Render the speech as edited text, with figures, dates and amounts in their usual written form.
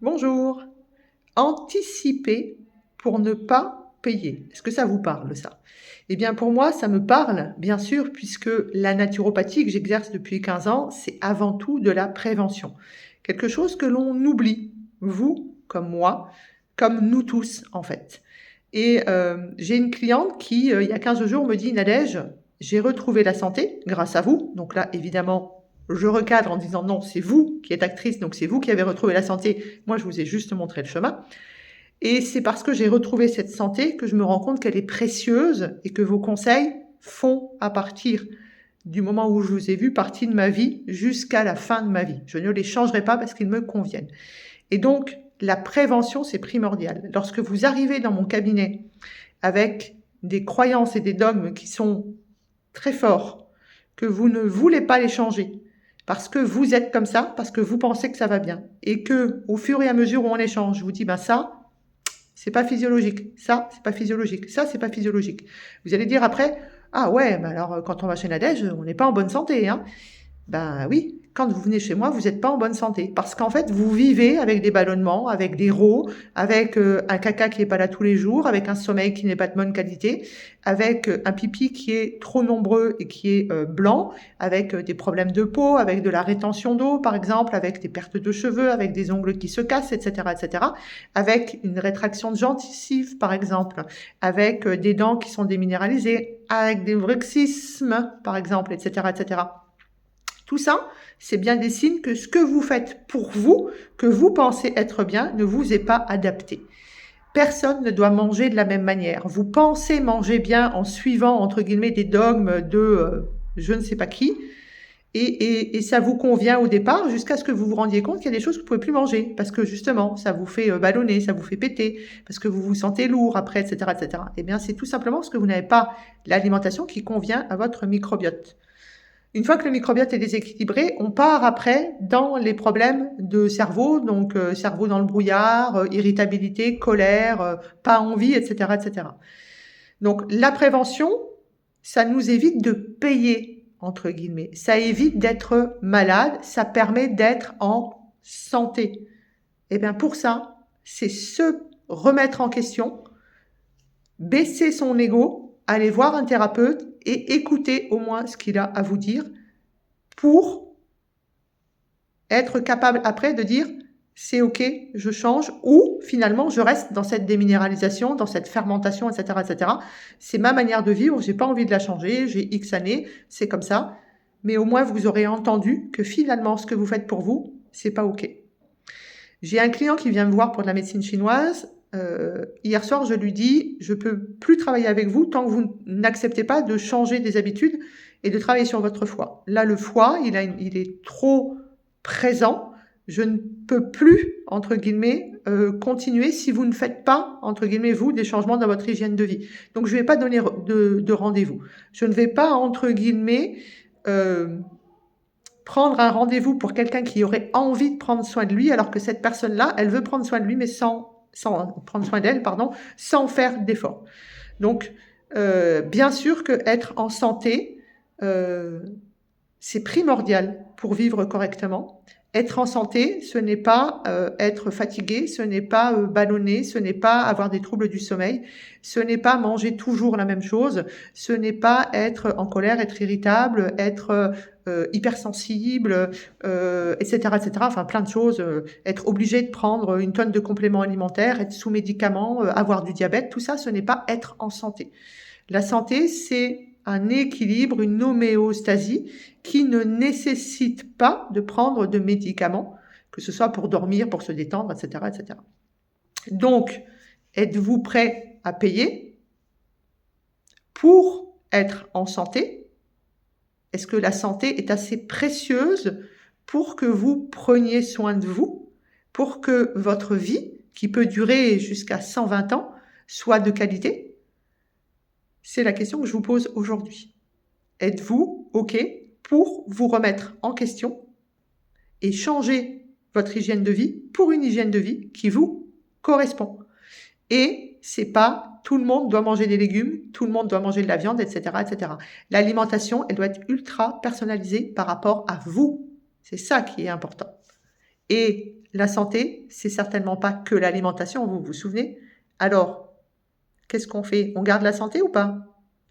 Bonjour. Anticiper pour ne pas payer. Est-ce que ça vous parle, ça? Eh bien, pour moi, ça me parle, bien sûr, puisque la naturopathie que j'exerce depuis 15 ans, c'est avant tout de la prévention. Quelque chose que l'on oublie, vous comme moi, comme nous tous, en fait. Et j'ai une cliente qui, il y a 15 jours, me dit: «Nadège, j'ai retrouvé la santé grâce à vous». Donc là, évidemment, je recadre en disant: «Non, c'est vous qui êtes actrice, donc c'est vous qui avez retrouvé la santé. Moi, je vous ai juste montré le chemin et c'est parce que j'ai retrouvé cette santé que je me rends compte qu'elle est précieuse et que vos conseils font, à partir du moment où je vous ai vu, partie de ma vie jusqu'à la fin de ma vie. Je ne les changerai pas parce qu'ils me conviennent». Et donc, la prévention, c'est primordial. Lorsque vous arrivez dans mon cabinet avec des croyances et des dogmes qui sont très forts, que vous ne voulez pas les changer, parce que vous êtes comme ça, parce que vous pensez que ça va bien, et que, au fur et à mesure où on échange, je vous dis, ben ça, c'est pas physiologique, ça, c'est pas physiologique, ça, c'est pas physiologique. Vous allez dire après, ah ouais, ben alors quand on va chez Nadège, on n'est pas en bonne santé, hein. Ben oui, quand vous venez chez moi, vous n'êtes pas en bonne santé. Parce qu'en fait, vous vivez avec des ballonnements, avec des rots, avec un caca qui n'est pas là tous les jours, avec un sommeil qui n'est pas de bonne qualité, avec un pipi qui est trop nombreux et qui est blanc, avec des problèmes de peau, avec de la rétention d'eau, par exemple, avec des pertes de cheveux, avec des ongles qui se cassent, etc., etc., avec une rétraction de gencives, par exemple, avec des dents qui sont déminéralisées, avec des bruxismes, par exemple, etc., etc. Tout ça, c'est bien des signes que ce que vous faites pour vous, que vous pensez être bien, ne vous est pas adapté. Personne ne doit manger de la même manière. Vous pensez manger bien en suivant, entre guillemets, des dogmes de je ne sais pas qui, et ça vous convient au départ jusqu'à ce que vous vous rendiez compte qu'il y a des choses que vous pouvez plus manger parce que justement, ça vous fait ballonner, ça vous fait péter, parce que vous vous sentez lourd après, etc., etc. Eh bien, c'est tout simplement parce que vous n'avez pas l'alimentation qui convient à votre microbiote. Une fois que le microbiote est déséquilibré, on part après dans les problèmes de cerveau, donc cerveau dans le brouillard, irritabilité, colère, pas envie, etc., etc. Donc la prévention, ça nous évite de payer, entre guillemets. Ça évite d'être malade, ça permet d'être en santé. Et bien pour ça, c'est se remettre en question, baisser son ego, aller voir un thérapeute et écouter au moins ce qu'il a à vous dire pour être capable après de dire c'est ok, je change, ou finalement je reste dans cette déminéralisation, dans cette fermentation, etc., etc. C'est ma manière de vivre, j'ai pas envie de la changer, j'ai X années, c'est comme ça. Mais au moins vous aurez entendu que finalement ce que vous faites pour vous, c'est pas ok. J'ai un client qui vient me voir pour de la médecine chinoise. Hier soir, je lui dis, je peux plus travailler avec vous tant que vous n'acceptez pas de changer des habitudes et de travailler sur votre foie. Là, le foie, il est trop présent. Je ne peux plus, entre guillemets, continuer si vous ne faites pas, entre guillemets, vous, des changements dans votre hygiène de vie. Donc, je ne vais pas donner de rendez-vous. Je ne vais pas, entre guillemets, euh, prendre un rendez-vous pour quelqu'un qui aurait envie de prendre soin de lui, alors que cette personne-là, elle veut prendre soin de lui, mais sans prendre soin d'elle, pardon, sans faire d'effort. Donc, bien sûr que être en santé, euh, c'est primordial pour vivre correctement. Être en santé, ce n'est pas être fatigué, ce n'est pas ballonner, ce n'est pas avoir des troubles du sommeil, ce n'est pas manger toujours la même chose, ce n'est pas être en colère, être irritable, être hypersensible, etc., etc. Enfin, plein de choses. Être obligé de prendre une tonne de compléments alimentaires, être sous médicaments, avoir du diabète, tout ça, ce n'est pas être en santé. La santé, c'est un équilibre, une homéostasie qui ne nécessite pas de prendre de médicaments, que ce soit pour dormir, pour se détendre, etc., etc. Donc, êtes-vous prêt à payer pour être en santé? Est-ce que la santé est assez précieuse pour que vous preniez soin de vous, pour que votre vie, qui peut durer jusqu'à 120 ans, soit de qualité? C'est la question que je vous pose aujourd'hui. Êtes-vous OK pour vous remettre en question et changer votre hygiène de vie pour une hygiène de vie qui vous correspond? Et c'est pas tout le monde doit manger des légumes, tout le monde doit manger de la viande, etc., etc. L'alimentation, elle doit être ultra personnalisée par rapport à vous. C'est ça qui est important. Et la santé, c'est certainement pas que l'alimentation, vous vous souvenez? Alors, qu'est-ce qu'on fait? On garde la santé ou pas?